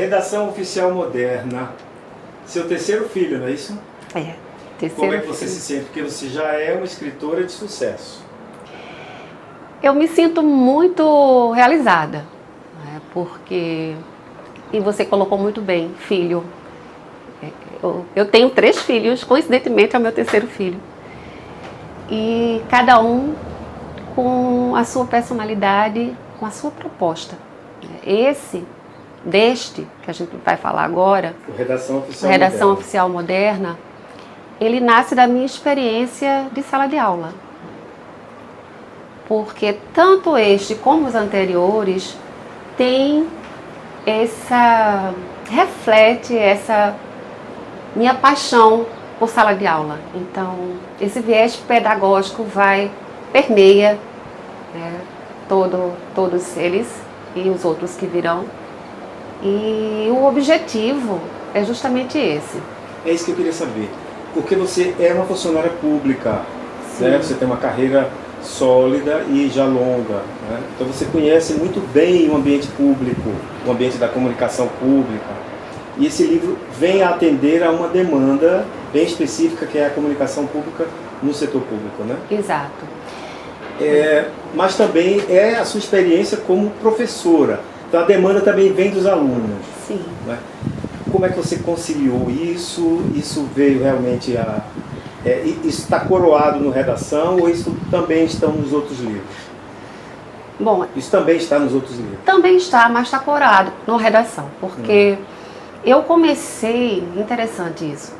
Redação Oficial Moderna. Seu terceiro filho, não é isso? É, terceiro Como é que você filho. se sente? Porque você já é uma escritora de sucesso. Eu me sinto muito realizada, né, porque, e você colocou muito bem, filho. Eu tenho 3 filhos, coincidentemente é o meu terceiro filho. E cada um com a sua personalidade, com a sua proposta. Deste, que a gente vai falar agora, O Redação Oficial Redação Moderna. Oficial Moderna, ele nasce da minha experiência de sala de aula. Porque tanto este como os anteriores reflete essa minha paixão por sala de aula. Então, esse viés pedagógico permeia, né, todos eles e os outros que virão. E o objetivo é justamente esse. É isso que eu queria saber. Porque você é uma funcionária pública, né? Você tem uma carreira sólida e já longa, né? Então você conhece muito bem o ambiente público, o ambiente da comunicação pública. E esse livro vem a atender a uma demanda bem específica, que é a comunicação pública no setor público, né? Exato. Mas também é a sua experiência como professora. Então a demanda também vem dos alunos. Sim. Né? Como é que você conciliou isso? Isso veio realmente isso está coroado no Redação ou isso também está nos outros livros? Bom, isso também está nos outros livros? Também está, mas está coroado no Redação, porque eu comecei, interessante isso,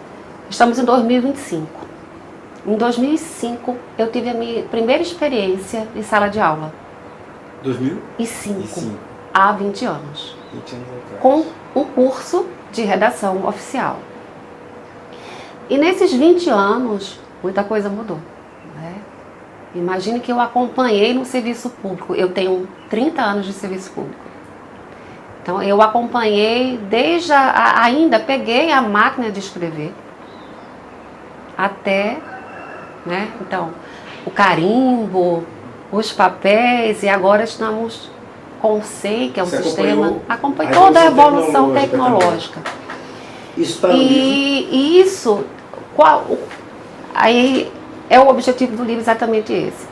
estamos em 2025. Em 2005 eu tive a minha primeira experiência em sala de aula. 2005? Há 20 anos. 20 anos atrás. Com um curso de redação oficial. E nesses 20 anos, muita coisa mudou, né? Imagine que eu acompanhei no serviço público. Eu tenho 30 anos de serviço público. Então, eu acompanhei ainda peguei a máquina de escrever até, né? Então, o carimbo, os papéis, e agora estamos com o SEI, que é um sistema. Acompanhei toda a evolução tecnológica. Isso está no livro? E isso, aí é o objetivo do livro, exatamente esse.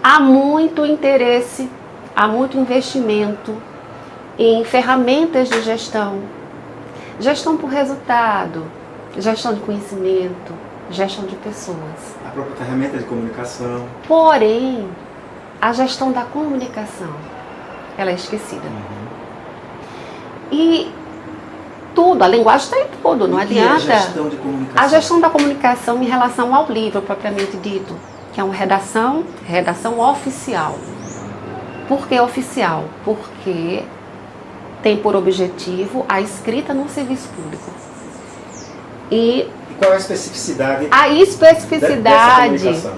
Há muito interesse, há muito investimento em ferramentas de gestão por resultado, gestão de conhecimento, gestão de pessoas. A própria ferramenta de comunicação. Porém, a gestão da comunicação, ela é esquecida. E tudo, a linguagem está em tudo, não adianta. A gestão de comunicação? A gestão da comunicação em relação ao livro propriamente dito, que é uma redação oficial. Por que oficial? Porque tem por objetivo a escrita no serviço público. E qual é a especificidade? A especificidade dessa comunicação?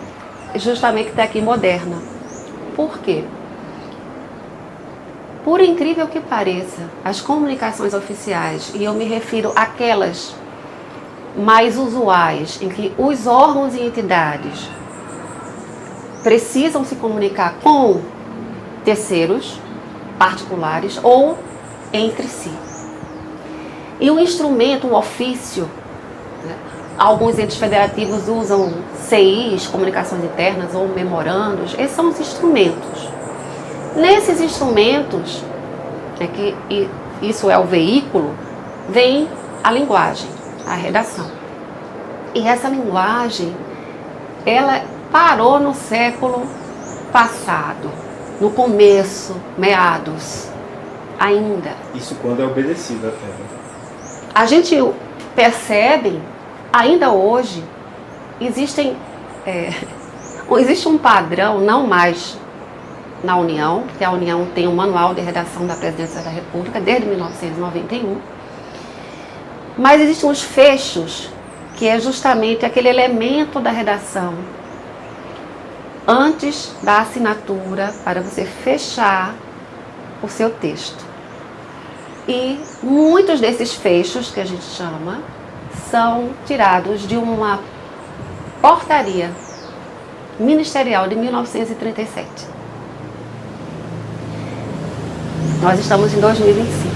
Justamente está aqui moderna. Por quê? Por incrível que pareça, as comunicações oficiais, e eu me refiro àquelas mais usuais, em que os órgãos e entidades precisam se comunicar com terceiros, particulares ou entre si. E o instrumento, o ofício, né? Alguns entes federativos usam CIs, comunicações internas, ou memorandos. Esses são os instrumentos. Nesses instrumentos, isso é o veículo, vem a linguagem, a redação. E essa linguagem, ela parou no século passado, no começo, meados, ainda. Isso quando é obedecido até. A gente percebe, ainda hoje, existe um padrão, não mais na União, porque a União tem um manual de redação da Presidência da República desde 1991, mas existem os fechos, que é justamente aquele elemento da redação antes da assinatura para você fechar o seu texto. E muitos desses fechos, que a gente chama, são tirados de uma portaria ministerial de 1937. Nós estamos em 2025.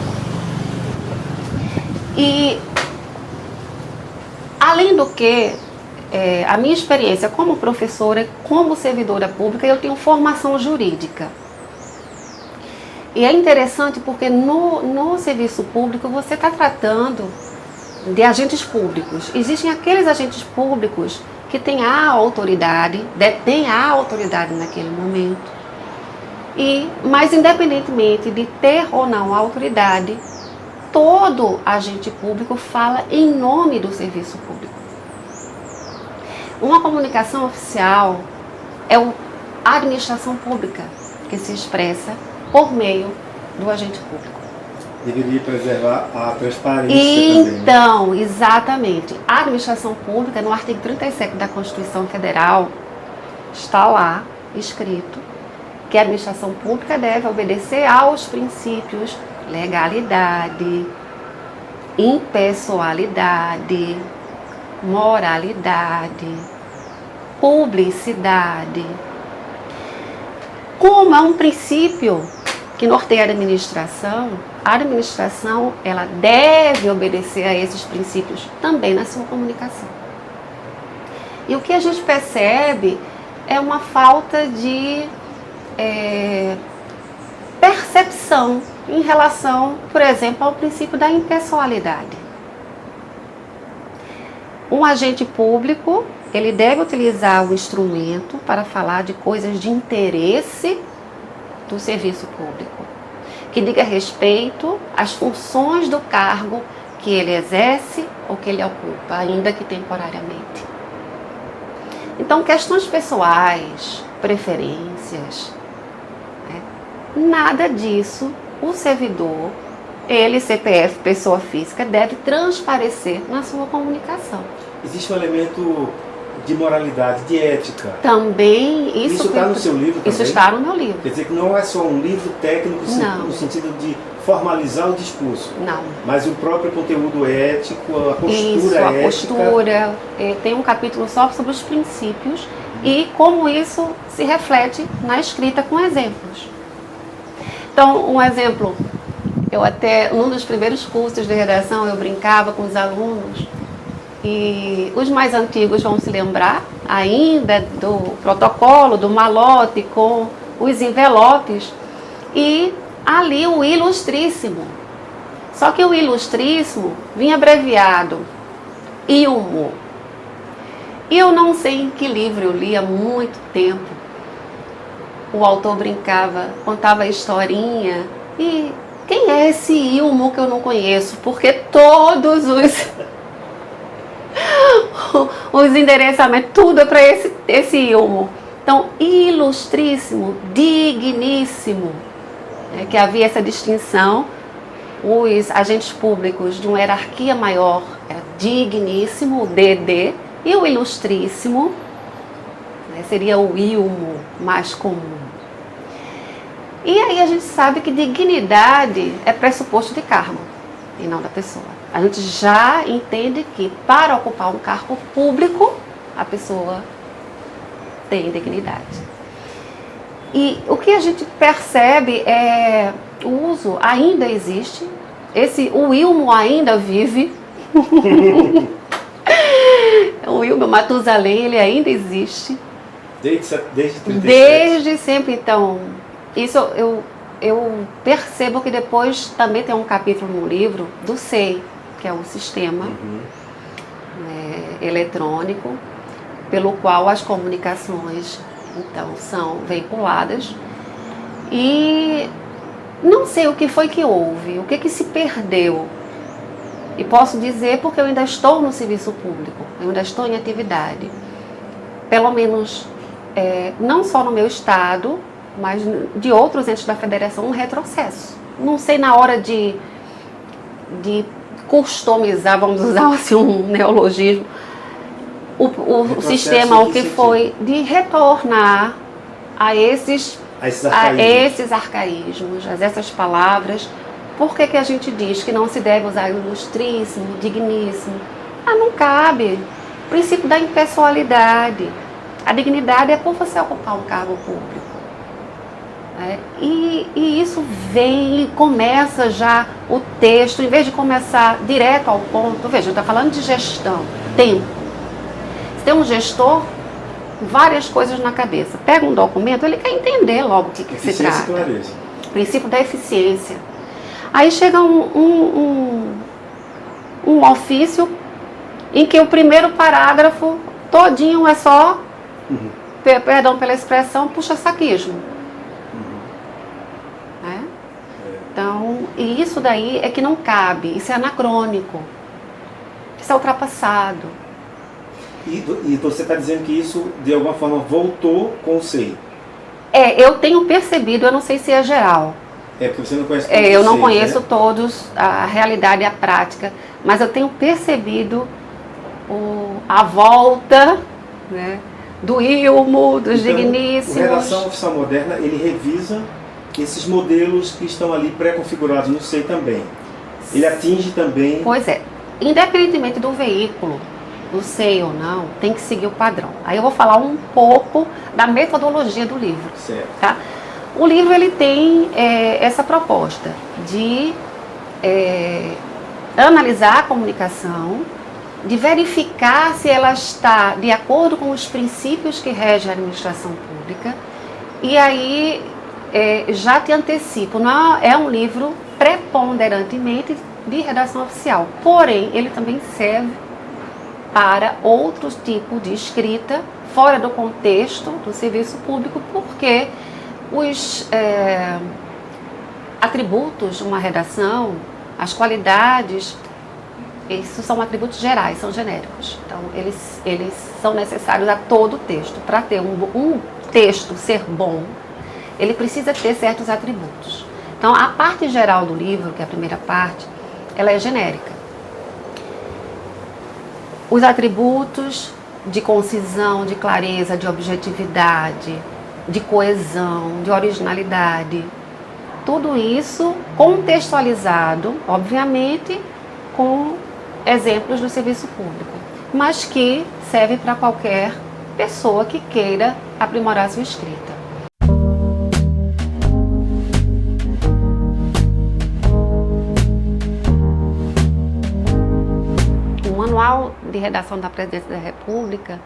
E, além do que, a minha experiência como professora, como servidora pública, eu tenho formação jurídica. E é interessante porque no serviço público você está tratando de agentes públicos. Existem aqueles agentes públicos que têm a autoridade, detêm a autoridade naquele momento. Mas independentemente de ter ou não a autoridade, todo agente público fala em nome do serviço público. Uma comunicação oficial é a administração pública que se expressa por meio do agente público. Deveria preservar a transparência também, né? Então, exatamente. A administração pública, no artigo 37 da Constituição Federal, está lá escrito que a administração pública deve obedecer aos princípios legalidade, impessoalidade, moralidade, publicidade. Como é um princípio que norteia a administração ela deve obedecer a esses princípios também na sua comunicação. E o que a gente percebe é uma falta de percepção em relação, por exemplo, ao princípio da impessoalidade. Um agente público, ele deve utilizar o instrumento para falar de coisas de interesse do serviço público, que diga respeito às funções do cargo que ele exerce ou que ele ocupa, ainda que temporariamente. Então, questões pessoais, preferências, nada disso o servidor, ele, CPF, pessoa física, deve transparecer na sua comunicação. Existe um elemento de moralidade, de ética. Também isso está no seu livro também? Isso está no meu livro. Quer dizer que não é só um livro técnico Não. no sentido de formalizar o discurso. Não. Mas o próprio conteúdo ético, a postura isso, a ética. postura. Tem um capítulo só sobre os princípios e como isso se reflete na escrita com exemplos. Então, um exemplo, eu até, num dos primeiros cursos de redação, eu brincava com os alunos. E os mais antigos vão se lembrar ainda do protocolo, do malote com os envelopes. E ali o ilustríssimo. Só que o ilustríssimo vinha abreviado Ilmo. E eu não sei em que livro eu li há muito tempo. O autor brincava, contava a historinha. E quem é esse Ilmo que eu não conheço? Porque todos os endereçamentos, tudo é para esse Ilmo. Então, ilustríssimo, digníssimo, que havia essa distinção. Os agentes públicos de uma hierarquia maior era digníssimo, o DD, e o ilustríssimo seria o Ilmo, mais comum. E aí a gente sabe que dignidade é pressuposto de cargo e não da pessoa. A gente já entende que para ocupar um cargo público, a pessoa tem dignidade. E o que a gente percebe é o uso ainda existe, o Ilmo ainda vive, o Ilmo Matusalém, ele ainda existe. Desde 37. Desde sempre, então, isso eu percebo que depois também tem um capítulo no livro do SEI, que é um sistema eletrônico, pelo qual as comunicações então são veiculadas. E não sei o que foi que houve, o que se perdeu. E posso dizer porque eu ainda estou no serviço público, eu ainda estou em atividade. Pelo menos, não só no meu estado, mas de outros entes da federação, um retrocesso. Não sei na hora de customizar, vamos usar assim um neologismo, o sistema, o que foi de retornar a esses arcaísmos, a essas palavras. Por que a gente diz que não se deve usar ilustríssimo, digníssimo? Não cabe. O princípio da impessoalidade. A dignidade é por você ocupar um cargo público. E isso vem e começa já o texto, em vez de começar direto ao ponto. Veja, está falando de gestão, tempo. Se tem um gestor, várias coisas na cabeça. Pega um documento, ele quer entender logo o que se trata. Eficiência e clareza. Princípio da eficiência. Aí chega um ofício em que o primeiro parágrafo todinho é só, perdão pela expressão, puxa-saquismo. Então, e isso daí é que não cabe, isso é anacrônico, isso é ultrapassado. E você está dizendo que isso, de alguma forma, voltou com o SEI? Eu tenho percebido, eu não sei se é geral. Porque você não conhece todos eu os não SEIs, conheço né? todos, a realidade e a prática, mas eu tenho percebido a volta, né, do Ilmo, dos digníssimos. O Redação Oficial Moderna, ele revisa esses modelos que estão ali pré-configurados no SEI também. Ele atinge também... Pois é, independentemente do veículo, do SEI ou não, tem que seguir o padrão. Aí eu vou falar um pouco da metodologia do livro. Certo. Tá? O livro ele tem essa proposta de analisar a comunicação, de verificar se ela está de acordo com os princípios que regem a administração pública. E aí, já te antecipo, não é um livro preponderantemente de redação oficial, porém ele também serve para outros tipos de escrita fora do contexto do serviço público, porque os atributos de uma redação, as qualidades, isso são atributos gerais, são genéricos. Então, eles são necessários a todo o texto. Para ter um texto ser bom, ele precisa ter certos atributos. Então, a parte geral do livro, que é a primeira parte, ela é genérica. Os atributos de concisão, de clareza, de objetividade, de coesão, de originalidade, tudo isso contextualizado, obviamente, com exemplos do serviço público, mas que serve para qualquer pessoa que queira aprimorar sua escrita. O Manual de Redação da Presidência da República,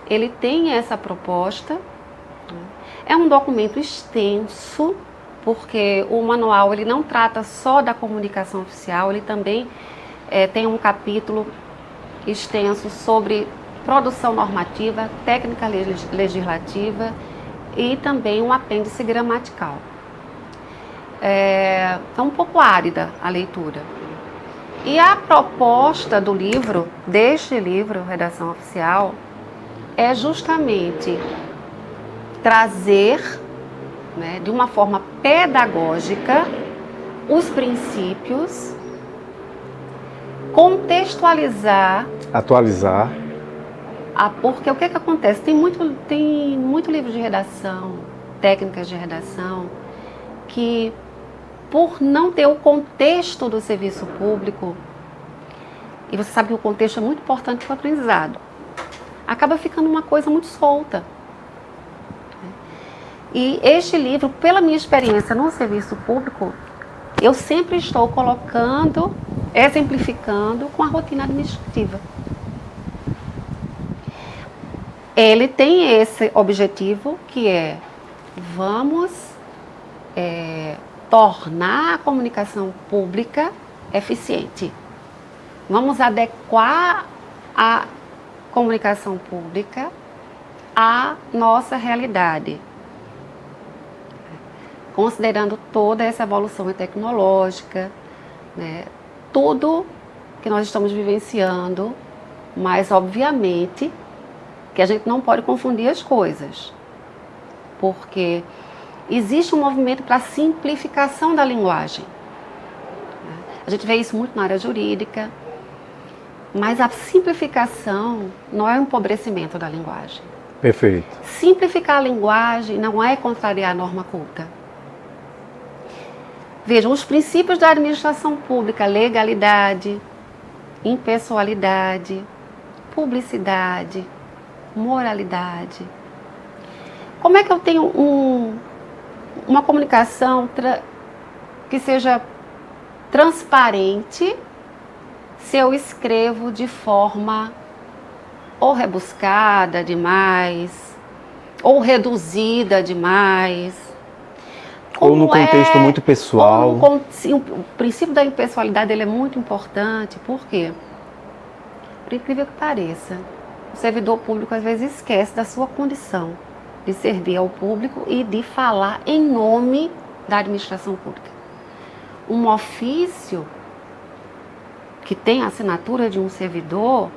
ele tem essa proposta. É um documento extenso, porque o manual ele não trata só da comunicação oficial, ele também tem um capítulo extenso sobre produção normativa, técnica legislativa e também um apêndice gramatical. É um pouco árida a leitura. E a proposta do livro, deste livro, Redação Oficial, é justamente trazer, né, de uma forma pedagógica, os princípios, contextualizar, atualizar. Porque o que acontece? Tem muito livro de redação, técnicas de redação, que por não ter o contexto do serviço público, e você sabe que o contexto é muito importante para o aprendizado, acaba ficando uma coisa muito solta. E este livro, pela minha experiência no serviço público, eu sempre estou colocando, exemplificando com a rotina administrativa. Ele tem esse objetivo que é, vamos tornar a comunicação pública eficiente. Vamos adequar a comunicação pública à nossa realidade, considerando toda essa evolução tecnológica, né, tudo que nós estamos vivenciando, mas obviamente que a gente não pode confundir as coisas, porque existe um movimento para a simplificação da linguagem. A gente vê isso muito na área jurídica, mas a simplificação não é um empobrecimento da linguagem. Perfeito. Simplificar a linguagem não é contrariar a norma culta. Vejam, os princípios da administração pública, legalidade, impessoalidade, publicidade, moralidade. Como é que eu tenho uma comunicação que seja transparente se eu escrevo de forma ou rebuscada demais, ou reduzida demais. Ou no contexto muito pessoal. O princípio da impessoalidade ele é muito importante, por quê? Por incrível que pareça, o servidor público às vezes esquece da sua condição de servir ao público e de falar em nome da administração pública. Um ofício que tem a assinatura de um servidor,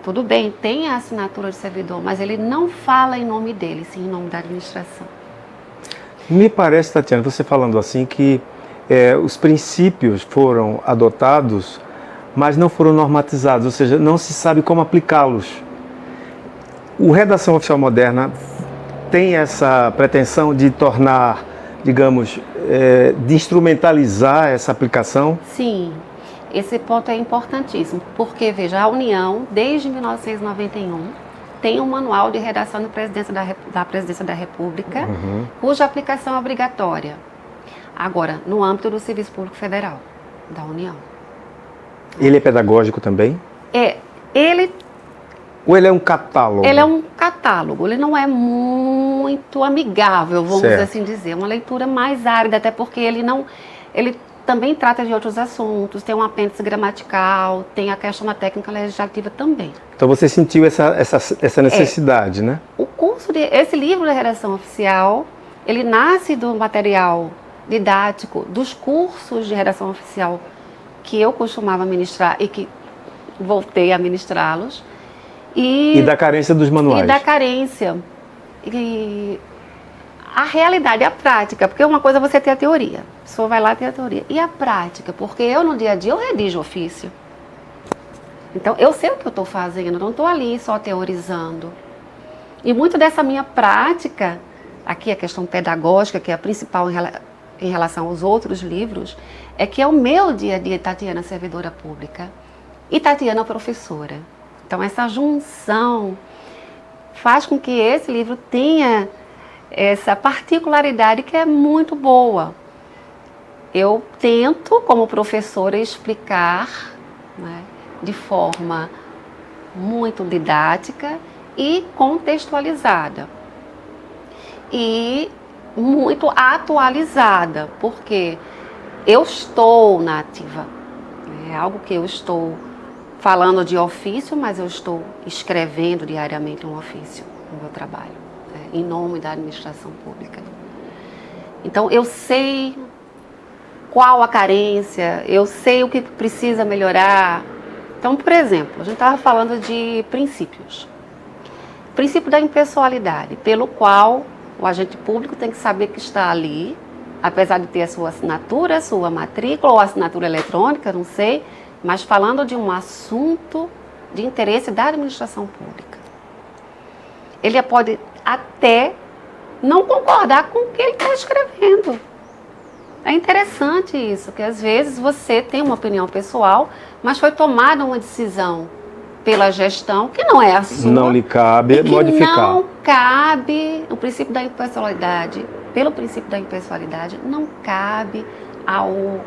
tudo bem, tem a assinatura de servidor, mas ele não fala em nome dele, sim em nome da administração. Me parece, Tatiana, você falando assim, que os princípios foram adotados, mas não foram normatizados, ou seja, não se sabe como aplicá-los. O Redação Oficial Moderna tem essa pretensão de tornar, digamos, de instrumentalizar essa aplicação? Sim, esse ponto é importantíssimo, porque, veja, a União, desde 1991, tem um manual de redação da Presidência da República, cuja aplicação é obrigatória. Agora, no âmbito do Serviço Público Federal, da União. Ele é pedagógico também? Ou ele é um catálogo? Ele é um catálogo, ele não é muito amigável, vamos assim dizer. Uma leitura mais árida, até porque ele também trata de outros assuntos, tem um apêndice gramatical, tem a questão da técnica legislativa também. Então você sentiu essa necessidade, né? Esse livro da Redação Oficial, ele nasce do material didático dos cursos de redação oficial que eu costumava ministrar e que voltei a ministrá-los. E da carência dos manuais. E da carência. E a realidade, a prática, porque uma coisa é você ter a teoria, a pessoa vai lá ter a teoria. E a prática, porque eu no dia a dia eu redijo ofício. Então eu sei o que eu estou fazendo, não estou ali só teorizando. E muito dessa minha prática, aqui a questão pedagógica, que é a principal em relação aos outros livros, é que é o meu dia a dia, Tatiana servidora pública e Tatiana professora. Então essa junção faz com que esse livro tenha essa particularidade que é muito boa. Eu tento, como professora, explicar, né, de forma muito didática e contextualizada. E muito atualizada, porque eu estou na ativa. É algo que eu estou falando de ofício, mas eu estou escrevendo diariamente um ofício no meu trabalho, em nome da administração pública. Então, eu sei qual a carência, eu sei o que precisa melhorar. Então, por exemplo, a gente estava falando de princípios. O princípio da impessoalidade, pelo qual o agente público tem que saber que está ali, apesar de ter a sua assinatura, sua matrícula ou assinatura eletrônica, não sei, mas falando de um assunto de interesse da administração pública. Ele pode até não concordar com o que ele está escrevendo. É interessante isso, que às vezes você tem uma opinião pessoal, mas foi tomada uma decisão pela gestão que não é a sua. Não lhe cabe modificar. Não cabe, o princípio da impessoalidade, pelo princípio da impessoalidade, não cabe ao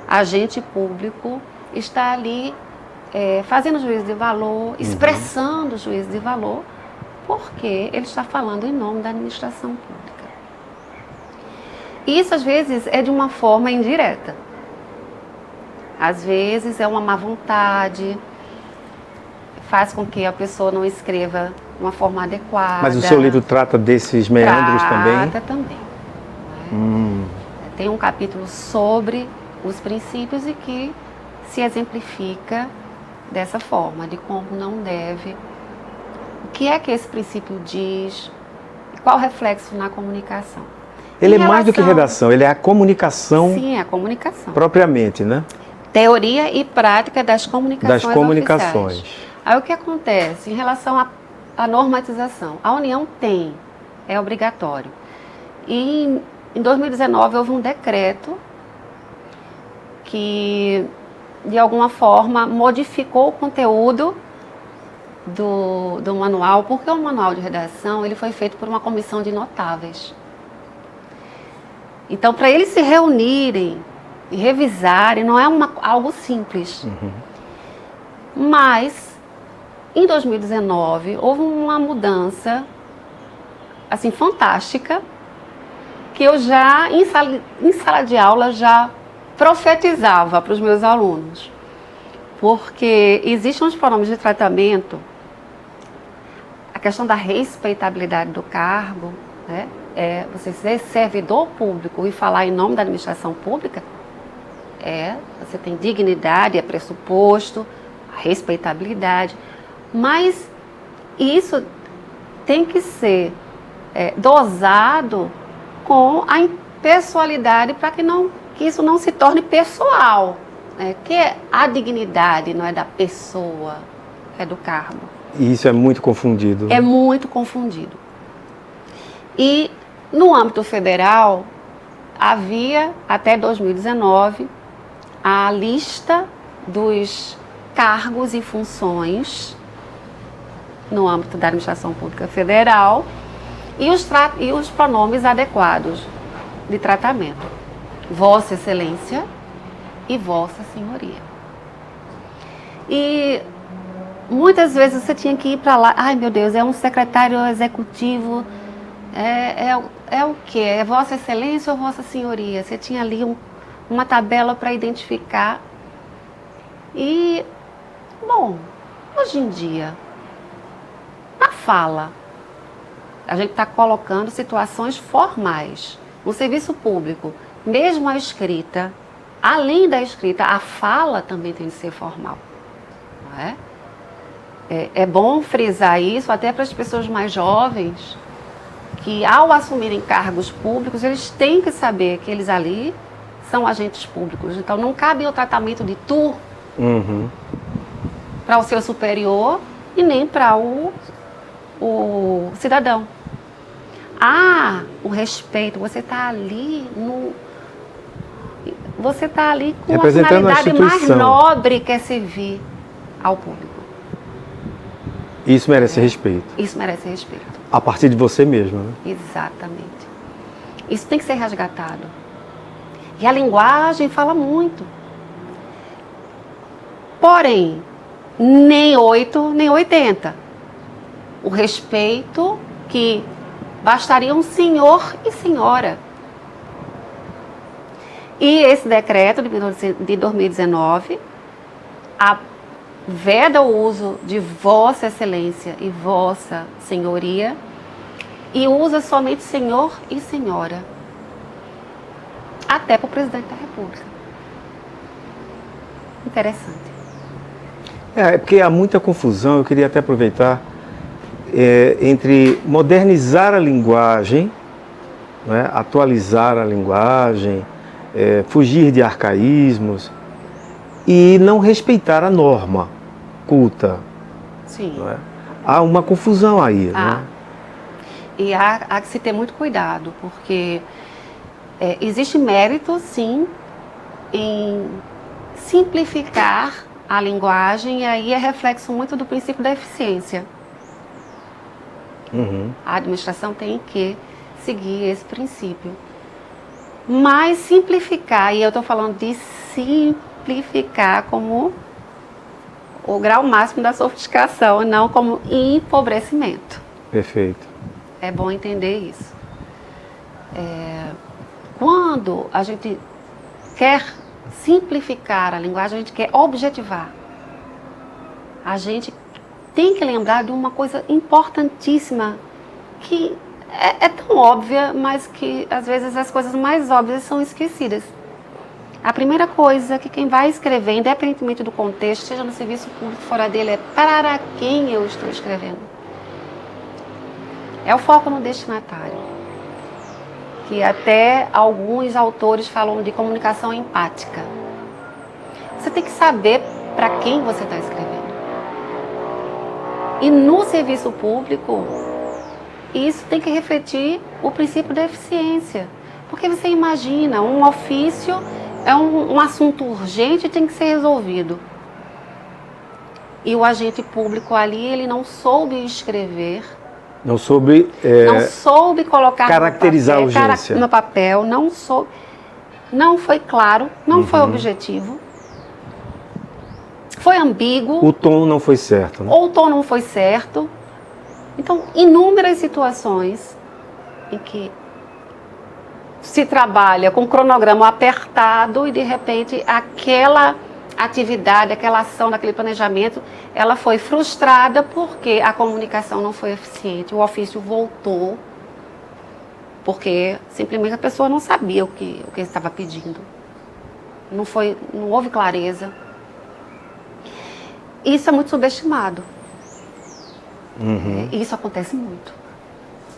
agente público estar ali fazendo juízo de valor, expressando juízo de valor, porque ele está falando em nome da administração pública. Isso, às vezes, é de uma forma indireta. Às vezes, é uma má vontade, faz com que a pessoa não escreva de uma forma adequada. Mas o seu livro trata desses meandros também? Trata também. Né? Tem um capítulo sobre os princípios e que se exemplifica dessa forma, de como não deve. O que é que esse princípio diz? Qual o reflexo na comunicação? Ele é mais do que redação, ele é a comunicação. Sim, é a comunicação. Propriamente, né? Teoria e prática das comunicações. Das comunicações. Oficiais. Aí o que acontece em relação à normatização? A União tem, é obrigatório. E em 2019 houve um decreto que, de alguma forma, modificou o conteúdo do manual, porque o manual de redação ele foi feito por uma comissão de notáveis. Então, para eles se reunirem e revisarem, não é algo simples. Mas, em 2019, houve uma mudança, assim, fantástica, que eu já, em sala de aula, já profetizava para os meus alunos. Porque existem os pronomes de tratamento, a questão da respeitabilidade do cargo, né? Você ser servidor público e falar em nome da administração pública, você tem dignidade, é pressuposto, a respeitabilidade, mas isso tem que ser dosado com a impessoalidade para que isso não se torne pessoal, que a dignidade não é da pessoa, é do cargo. E isso é muito confundido. É muito confundido. E no âmbito federal, havia até 2019 a lista dos cargos e funções no âmbito da administração pública federal e os pronomes adequados de tratamento. Vossa Excelência e Vossa Senhoria. E muitas vezes você tinha que ir para lá, ai meu Deus, é um secretário executivo, é o quê? É Vossa Excelência ou Vossa Senhoria? Você tinha ali uma tabela para identificar. E, bom, hoje em dia, na fala, a gente está colocando situações formais. No serviço público, mesmo a escrita, além da escrita, a fala também tem de ser formal. Não é? É bom frisar isso até para as pessoas mais jovens, que ao assumirem cargos públicos, eles têm que saber que eles ali são agentes públicos. Então não cabe o tratamento de tu para o seu superior e nem para o cidadão. O respeito, você está ali com a finalidade mais nobre, que é servir ao público. Isso merece respeito. Isso merece respeito. A partir de você mesmo, né? Exatamente. Isso tem que ser resgatado. E a linguagem fala muito. Porém, nem 8, nem 80. O respeito que bastaria um senhor e senhora. E esse decreto de 2019 veda o uso de Vossa Excelência e Vossa Senhoria e usa somente senhor e senhora, até para o presidente da República. Interessante. Porque há muita confusão, eu queria até aproveitar, entre modernizar a linguagem, né, atualizar a linguagem, fugir de arcaísmos e não respeitar a norma culta. Sim. Não é? Há uma confusão aí. Né? E há que se ter muito cuidado, porque existe mérito, sim, em simplificar a linguagem, e aí é reflexo muito do princípio da eficiência. A administração tem que seguir esse princípio. Mas simplificar, e eu estou falando de simplificar como o grau máximo da sofisticação, não como empobrecimento. Perfeito. É bom entender isso. Quando a gente quer simplificar a linguagem, a gente quer objetivar. A gente tem que lembrar de uma coisa importantíssima, que é tão óbvia, mas que às vezes as coisas mais óbvias são esquecidas. A primeira coisa que quem vai escrever, independentemente do contexto, seja no serviço público, fora dele, é para quem eu estou escrevendo. É o foco no destinatário, que até alguns autores falam de comunicação empática. Você tem que saber para quem você está escrevendo. E no serviço público, isso tem que refletir o princípio da eficiência. Porque você imagina, um ofício é um assunto urgente e tem que ser resolvido. E o agente público ali, ele não soube escrever Não soube não soube colocar caracterizar a urgência. no papel, não foi claro, não foi objetivo, foi ambíguo. O tom não foi certo, né? Ou o tom não foi certo. Então, inúmeras situações em que se trabalha com um cronograma apertado e, de repente, aquela atividade, aquela ação, aquele planejamento, ela foi frustrada porque a comunicação não foi eficiente, o ofício voltou, porque simplesmente a pessoa não sabia o que estava pedindo. Não houve clareza. Isso é muito subestimado. Isso acontece muito.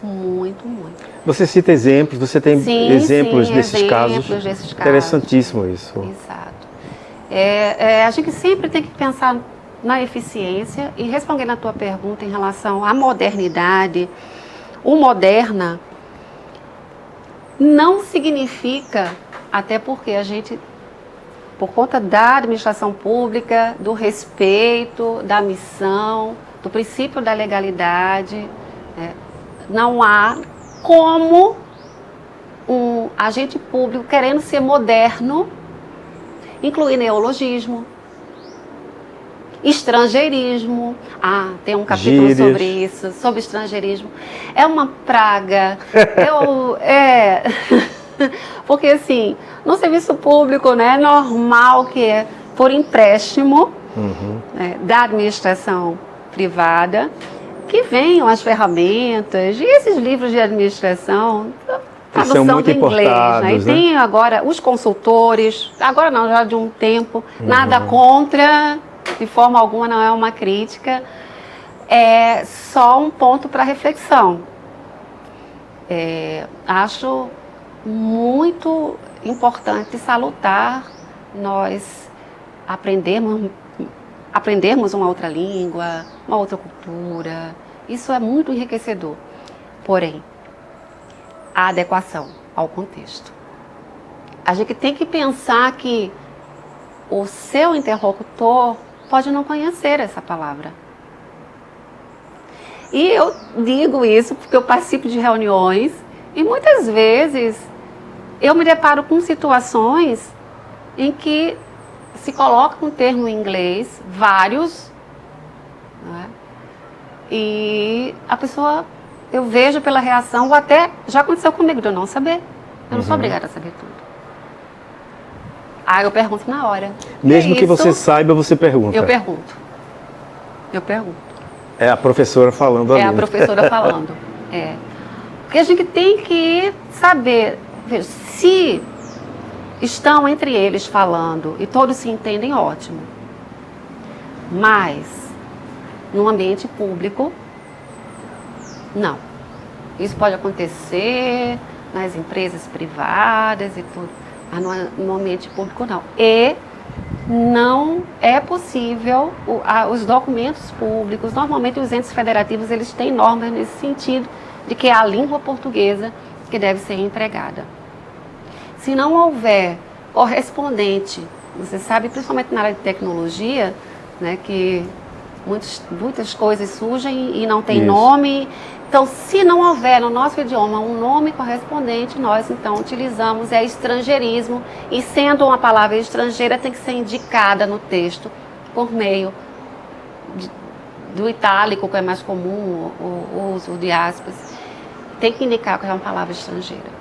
Muito, muito. Você cita exemplos, você tem exemplos desses casos. Interessantíssimo isso. Exato. A gente sempre tem que pensar na eficiência e respondendo a tua pergunta em relação à modernidade. O moderna não significa, até porque a gente, por conta da administração pública, do respeito, da missão, do princípio da legalidade, não há como um agente público querendo ser moderno incluir neologismo, estrangeirismo. Tem um capítulo Gírias. sobre isso, sobre estrangeirismo. É uma praga. Porque assim, no serviço público, né, é normal que é por empréstimo da administração privada que venham as ferramentas e esses livros de administração, tradução do inglês, né? E tem agora os consultores, agora não, já de um tempo, nada contra, de forma alguma não é uma crítica, é só um ponto para reflexão. Acho muito importante, salutar nós aprendermos uma outra língua, uma outra cultura. Isso é muito enriquecedor. Porém, a adequação ao contexto. A gente tem que pensar que o seu interlocutor pode não conhecer essa palavra. E eu digo isso porque eu participo de reuniões e muitas vezes eu me deparo com situações em que se coloca um termo em inglês, vários, né? E a pessoa, eu vejo pela reação, ou até já aconteceu comigo de eu não saber. Eu não sou obrigada a saber tudo. Eu pergunto na hora. Mesmo que você saiba, você pergunta. Eu pergunto. É a professora falando ali. É a professora falando. Porque a gente tem que saber, veja, se estão entre eles falando e todos se entendem, ótimo. Mas, no ambiente público, não. Isso pode acontecer nas empresas privadas e tudo, mas no ambiente público não. E não é possível, os documentos públicos, normalmente os entes federativos, eles têm normas nesse sentido, de que é a língua portuguesa que deve ser empregada. Se não houver correspondente, você sabe, principalmente na área de tecnologia, né, que muitas coisas surgem e não tem nome. Então, se não houver no nosso idioma um nome correspondente, nós então utilizamos estrangeirismo, e sendo uma palavra estrangeira tem que ser indicada no texto por meio do itálico, que é mais comum, o uso de aspas, tem que indicar que é uma palavra estrangeira.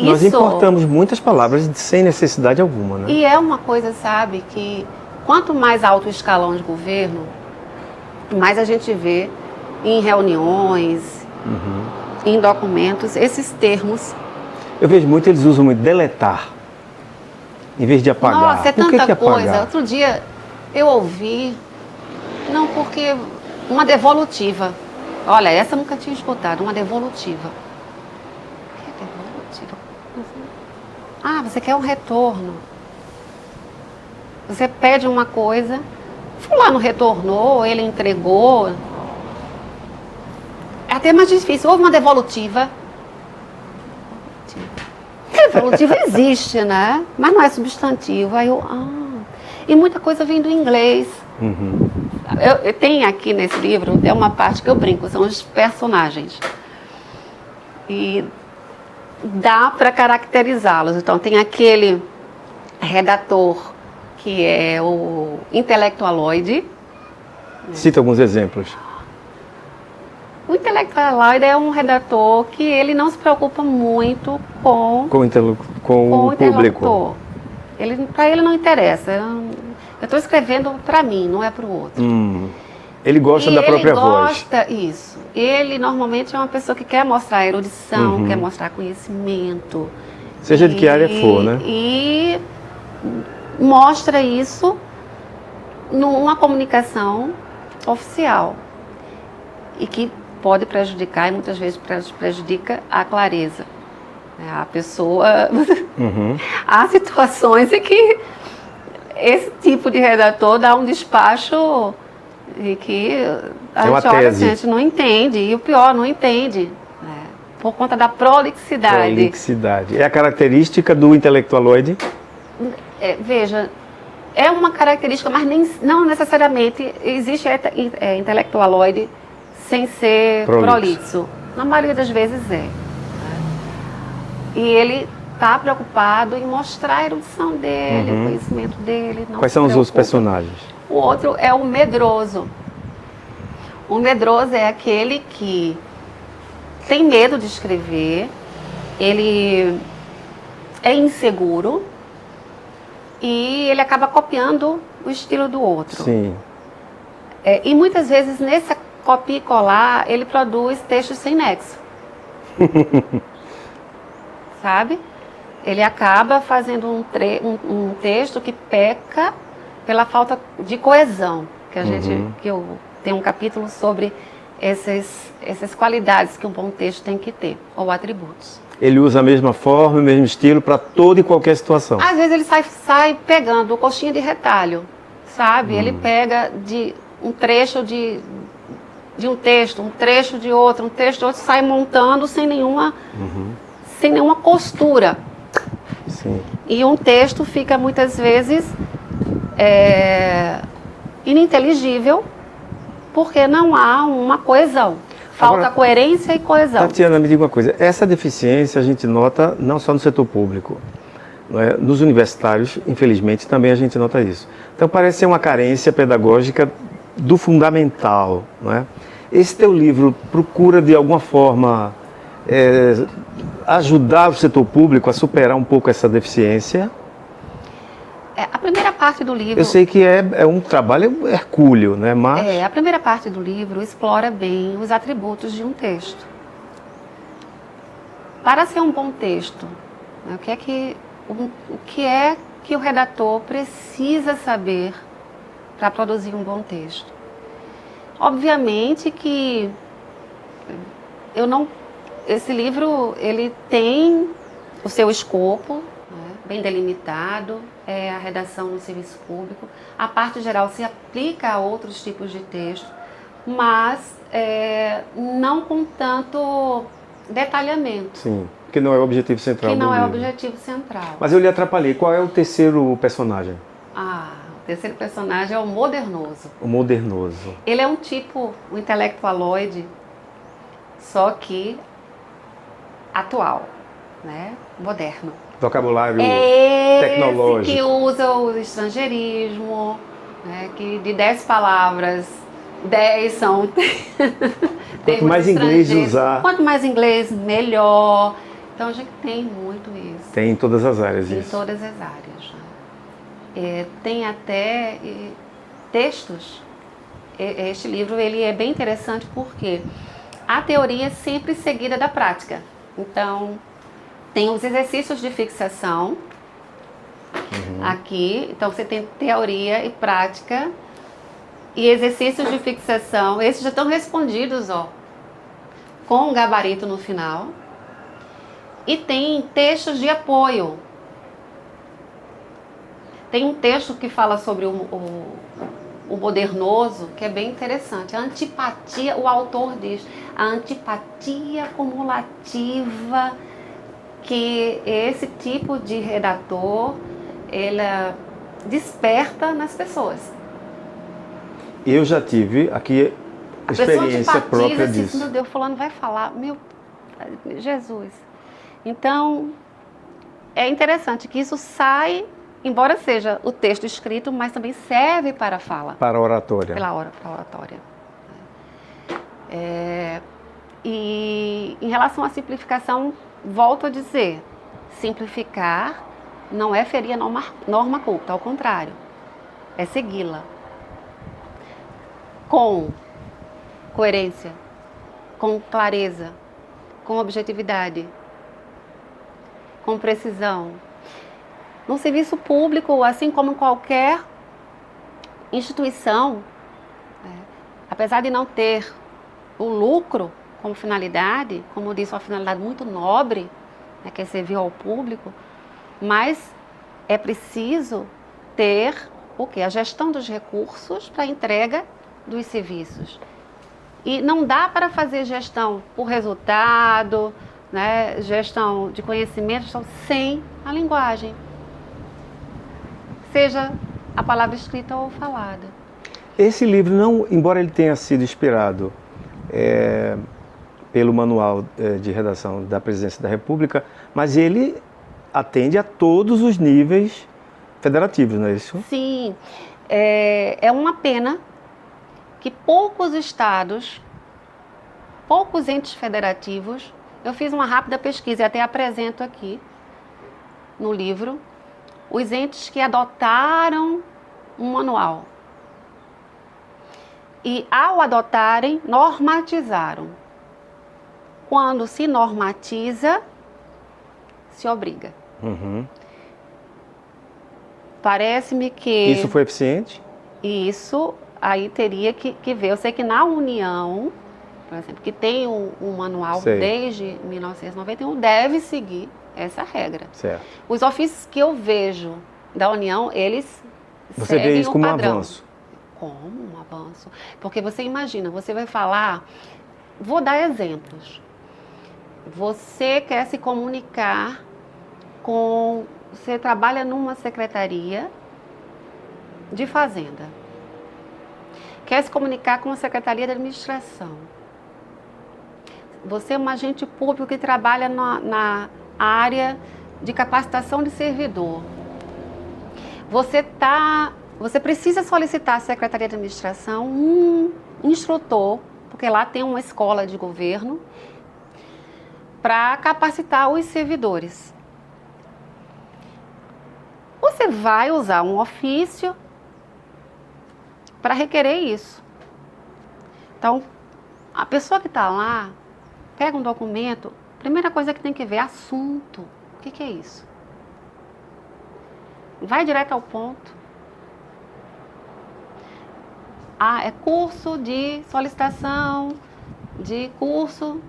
Nós importamos muitas palavras sem necessidade alguma, né? E é uma coisa, sabe, que quanto mais alto o escalão de governo, mais a gente vê em reuniões, em documentos, esses termos. Eu vejo muito, eles usam muito deletar, em vez de apagar. Nossa, é tanta que coisa. Apagar? Outro dia eu ouvi, não, porque uma devolutiva. Olha, essa eu nunca tinha escutado, uma devolutiva. O que é devolutiva? Você quer um retorno. Você pede uma coisa, fulano retornou, ele entregou. É até mais difícil. Houve uma devolutiva. Devolutiva existe, né? Mas não é substantivo. Aí e muita coisa vem do inglês. Eu tenho aqui nesse livro, tem uma parte que eu brinco, são os personagens. E dá para caracterizá-los. Então, tem aquele redator que é o intelectualoide. Cita alguns exemplos. O intelectualoide é um redator que ele não se preocupa muito com Com o público. interlocutor. Para ele não interessa. Eu estou escrevendo para mim, não é para o outro. Ele gosta da própria voz. Ele gosta, isso. Ele normalmente é uma pessoa que quer mostrar erudição, quer mostrar conhecimento. Seja de que área for, né? E mostra isso numa comunicação oficial. E que pode prejudicar, e muitas vezes prejudica a clareza. A pessoa... Há situações em que esse tipo de redator dá um despacho e que a gente olha assim, a gente não entende. E o pior, não entende. Por conta da prolixidade. Prolixidade. É a característica do intelectualoide? Veja, é uma característica, mas não necessariamente existe intelectualoide sem ser prolixo. Na maioria das vezes é. E ele está preocupado em mostrar a erudição dele, o conhecimento dele. Quais são os outros personagens? O outro é o medroso. O medroso é aquele que tem medo de escrever, ele é inseguro e ele acaba copiando o estilo do outro. Sim. E muitas vezes nessa copia e colar ele produz textos sem nexo. Sabe? Ele acaba fazendo um texto que peca pela falta de coesão. Que eu tenho um capítulo sobre essas qualidades que um bom texto tem que ter, ou atributos. Ele usa a mesma forma, o mesmo estilo para toda e qualquer situação. Às vezes ele sai pegando coxinha de retalho, sabe? Ele pega um trecho de um texto, um trecho de outro, sai montando sem nenhuma costura. Sim. E um texto fica muitas vezes ininteligível porque não há uma coesão. Falta Agora, coerência e coesão. Tatiana, me diga uma coisa. Essa deficiência a gente nota não só no setor público, não é? Nos universitários, infelizmente, também a gente nota isso. Então parece ser uma carência pedagógica do fundamental, não é? Esse teu livro procura de alguma forma ajudar o setor público a superar um pouco essa deficiência? A primeira parte do livro... Eu sei que é um trabalho hercúleo, né? Mas... a primeira parte do livro explora bem os atributos de um texto. Para ser um bom texto, né, o que é que o redator precisa saber para produzir um bom texto? Obviamente que esse livro ele tem o seu escopo, né, bem delimitado, a redação no serviço público. A parte geral se aplica a outros tipos de texto, mas não com tanto detalhamento. Sim, que não é o objetivo central. Que não é o objetivo central. Mas eu lhe atrapalhei. Qual é o terceiro personagem? O terceiro personagem é o modernoso. O modernoso. Ele é um intelectualoide, só que atual, né? Moderno. Vocabulário tecnológico. Que usa o estrangeirismo, né? Que de 10 palavras, 10 são Quanto mais inglês usar. Quanto mais inglês, melhor. Então a gente tem muito isso. Tem em todas as áreas em isso. Em todas as áreas. Né? Tem até textos. Este livro ele é bem interessante porque a teoria é sempre seguida da prática. Então, tem os exercícios de fixação aqui. Então, você tem teoria e prática e exercícios de fixação. Esses já estão respondidos, com um gabarito no final. E tem textos de apoio. Tem um texto que fala sobre o modernoso, que é bem interessante. A antipatia, o autor diz, a antipatia cumulativa que esse tipo de redator ela desperta nas pessoas. Eu já tive aqui A pessoa experiência antipatiza, própria assim, disso. meu Deus, fulano vai falar, meu Jesus. Então, é interessante que isso sai, embora seja o texto escrito, mas também serve para a fala. Para a oratória. Para a oratória. E em relação à simplificação, volto a dizer, simplificar não é ferir a norma culta, ao contrário, é segui-la. Com coerência, com clareza, com objetividade, com precisão. No serviço público, assim como em qualquer instituição, apesar de não ter o lucro como finalidade, como disse, uma finalidade muito nobre, que é servir ao público, mas é preciso ter o quê? A gestão dos recursos para a entrega dos serviços. E não dá para fazer gestão por resultado, né, gestão de conhecimento, gestão sem a linguagem. Seja a palavra escrita ou falada. Esse livro, não, embora ele tenha sido inspirado pelo manual de redação da Presidência da República, mas ele atende a todos os níveis federativos, não é isso? Sim, é uma pena que poucos estados, poucos entes federativos, eu fiz uma rápida pesquisa e até apresento aqui no livro, os entes que adotaram um manual. E ao adotarem, normatizaram. Quando se normatiza, se obriga. Uhum. Parece-me que... Isso foi eficiente? Isso aí teria que ver. Eu sei que na União, por exemplo, que tem um manual desde 1991, deve seguir essa regra. Certo. Os ofícios que eu vejo da União, eles Você vê isso como um avanço? Como um avanço. Porque você imagina, você vai falar... Vou dar exemplos. Você quer se comunicar com... Você trabalha numa secretaria de fazenda. Quer se comunicar com a secretaria de administração. Você é um agente público que trabalha na área de capacitação de servidor. Você precisa solicitar à secretaria de administração um instrutor, porque lá tem uma escola de governo, para capacitar os servidores. Você vai usar um ofício para requerer isso. Então, a pessoa que está lá, pega um documento, primeira coisa que tem que ver é assunto. O que é isso? Vai direto ao ponto. Ah, é curso de solicitação, de curso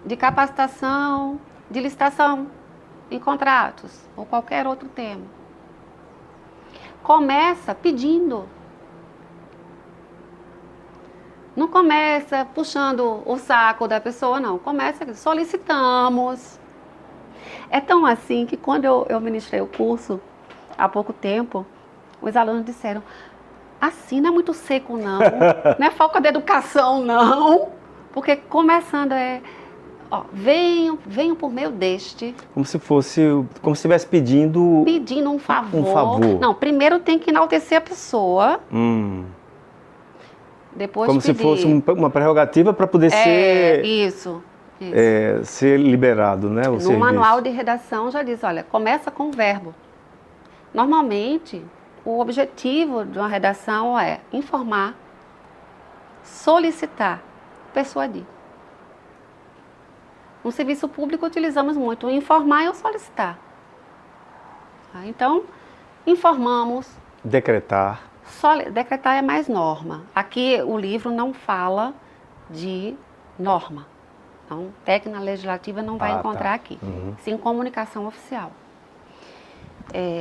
de capacitação, de licitação em contratos ou qualquer outro tema. Começa pedindo. Não começa puxando o saco da pessoa, não. Começa solicitamos. É tão assim que quando eu ministrei o curso, há pouco tempo, os alunos disseram, assim não é muito seco, não. Não é falta de educação, não. Porque começando venham por meio deste. Como se estivesse pedindo... Pedindo um favor. Um favor. Não, primeiro tem que enaltecer a pessoa. Depois como pedir. Se fosse uma prerrogativa para poder ser... Isso. ser liberado, né? No manual de redação já diz, olha, começa com o verbo. Normalmente, o objetivo de uma redação é informar, solicitar, persuadir. No serviço público utilizamos muito o informar e o solicitar. Então, informamos. Decretar. Decretar é mais norma. Aqui o livro não fala de norma. Então, técnica legislativa não vai encontrar aqui. Sim, comunicação oficial.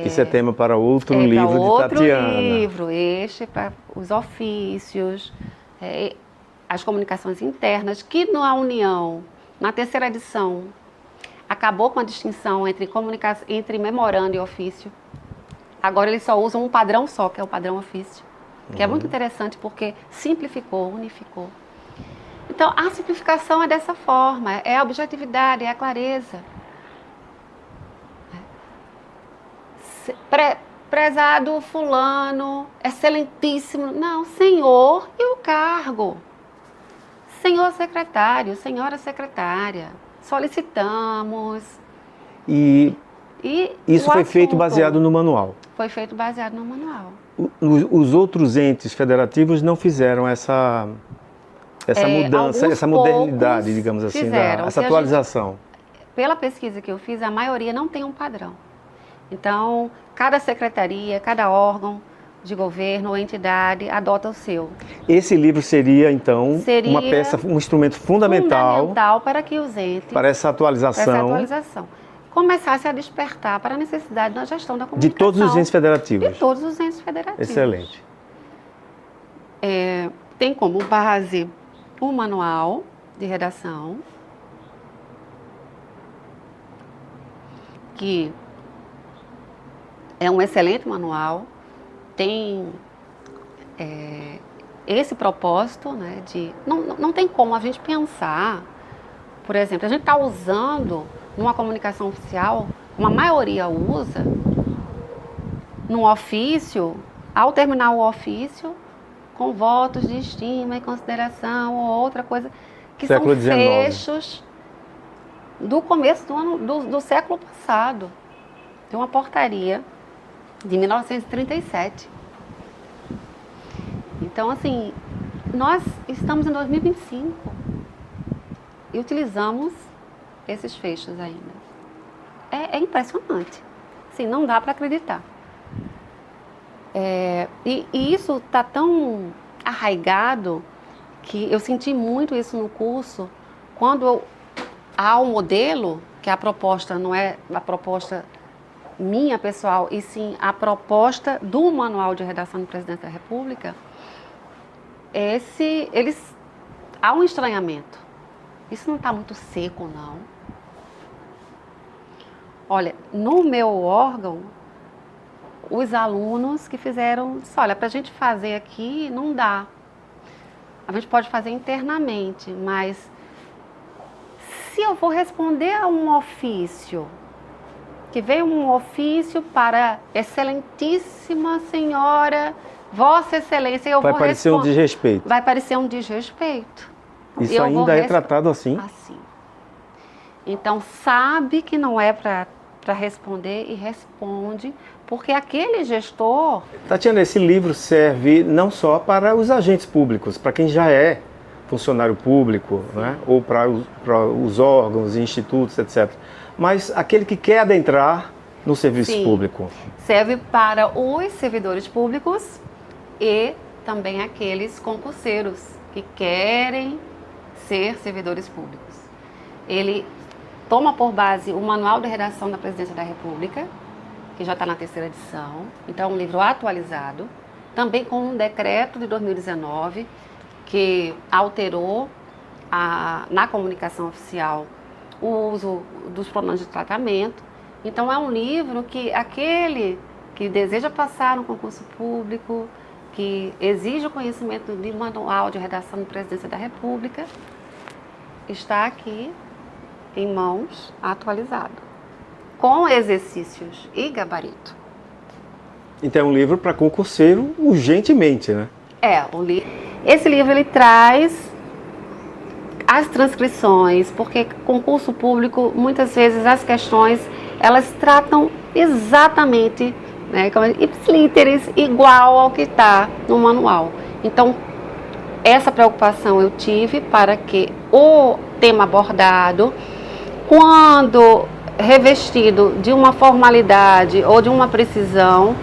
Isso é tema para outro livro de Tatiana. Outro livro, para os ofícios, as comunicações internas, que na União, na terceira edição, acabou com a distinção entre memorando e ofício. Agora eles só usam um padrão só, que é o padrão ofício. que é muito interessante porque simplificou, unificou. Então, a simplificação é dessa forma, é a objetividade, é a clareza. Prezado fulano, excelentíssimo, não, senhor e o cargo. Senhor secretário, senhora secretária, solicitamos. E isso foi feito baseado no manual? Foi feito baseado no manual. Os outros entes federativos não fizeram essa mudança, essa modernidade, digamos assim, essa atualização? Pela pesquisa que eu fiz, a maioria não tem um padrão. Então, cada secretaria, cada órgão de governo ou entidade adota o seu. Esse livro seria, então, uma peça, um instrumento fundamental para que os entes, para essa atualização, começassem a despertar para a necessidade da gestão da comunicação. De todos os entes federativos? De todos os entes federativos. Excelente. Tem como base o manual de redação, que é um excelente manual, tem esse propósito, né, de não tem como a gente pensar, por exemplo, a gente está usando numa comunicação oficial, uma maioria usa, num ofício, ao terminar o ofício, com votos de estima e consideração ou outra coisa, que século são fechos do começo do século passado. Tem uma portaria de 1937. Então, assim, nós estamos em 2025 e utilizamos esses fechos ainda. É impressionante. Assim, não dá para acreditar. E isso está tão arraigado que eu senti muito isso no curso, quando há um modelo, que a proposta não é a proposta minha pessoal, e sim a proposta do Manual de Redação do Presidente da República, há um estranhamento. Isso não está muito seco, não. Olha, no meu órgão, os alunos que fizeram, olha, para a gente fazer aqui não dá. A gente pode fazer internamente, mas se eu vou responder a um ofício, que veio um ofício para excelentíssima senhora, Vossa Excelência, eu vou responder. Vai parecer um desrespeito. Vai parecer um desrespeito. Isso ainda é tratado assim? Assim. Então, sabe que não é para responder e responde, porque aquele gestor... Tatiana, esse livro serve não só para os agentes públicos, para quem já é funcionário público, né? Ou para os órgãos, institutos, etc. Mas aquele que quer adentrar no serviço público. Serve para os servidores públicos e também aqueles concurseiros que querem ser servidores públicos. Ele toma por base o Manual de Redação da Presidência da República, que já está na 3ª edição, então é um livro atualizado, também com um decreto de 2019, que alterou na comunicação oficial o uso dos pronomes de tratamento. Então é um livro que aquele que deseja passar no concurso público, que exige o conhecimento de Manual de Redação da Presidência da República, está aqui em mãos, atualizado, com exercícios e gabarito. Então é um livro para concurseiro urgentemente, né? Esse livro ele traz as transcrições, porque concurso público, muitas vezes as questões, elas tratam exatamente, né, como ipsilíteres, igual ao que está no manual. Então, essa preocupação eu tive para que o tema abordado, quando revestido de uma formalidade ou de uma precisão,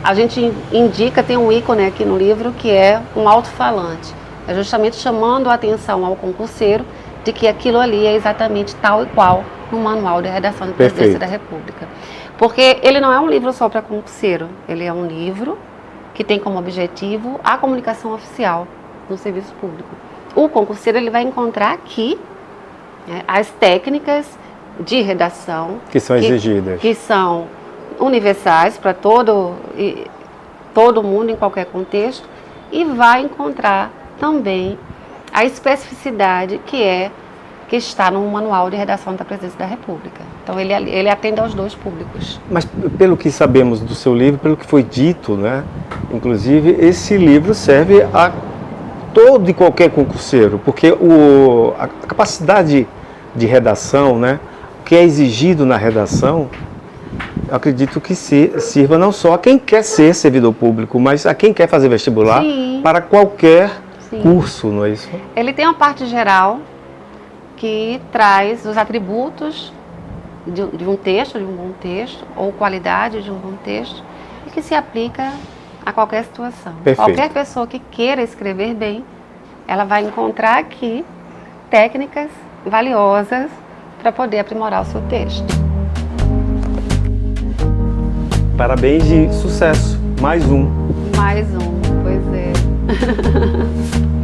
a gente indica, tem um ícone aqui no livro, que é um alto-falante. É justamente chamando a atenção ao concurseiro de que aquilo ali é exatamente tal e qual no Manual de Redação da Presidência da República. Porque ele não é um livro só para concurseiro, ele é um livro que tem como objetivo a comunicação oficial no serviço público. O concurseiro ele vai encontrar aqui, né, as técnicas de redação que são exigidas, que são universais para todo mundo em qualquer contexto, e vai encontrar também a especificidade que está no Manual de Redação da Presidência da República. Então ele atende aos dois públicos. Mas pelo que sabemos do seu livro, pelo que foi dito, né? Inclusive, esse livro serve a todo e qualquer concurseiro, porque a capacidade de redação, né? O que é exigido na redação, eu acredito que sirva não só a quem quer ser servidor público, mas a quem quer fazer vestibular. Sim. Para qualquer Sim. curso, não é isso? Ele tem uma parte geral que traz os atributos de um texto, de um bom texto, ou qualidade de um bom texto, e que se aplica a qualquer situação. Perfeito. Qualquer pessoa que queira escrever bem, ela vai encontrar aqui técnicas valiosas para poder aprimorar o seu texto. Parabéns e sucesso. Mais um. Mais um, pois é.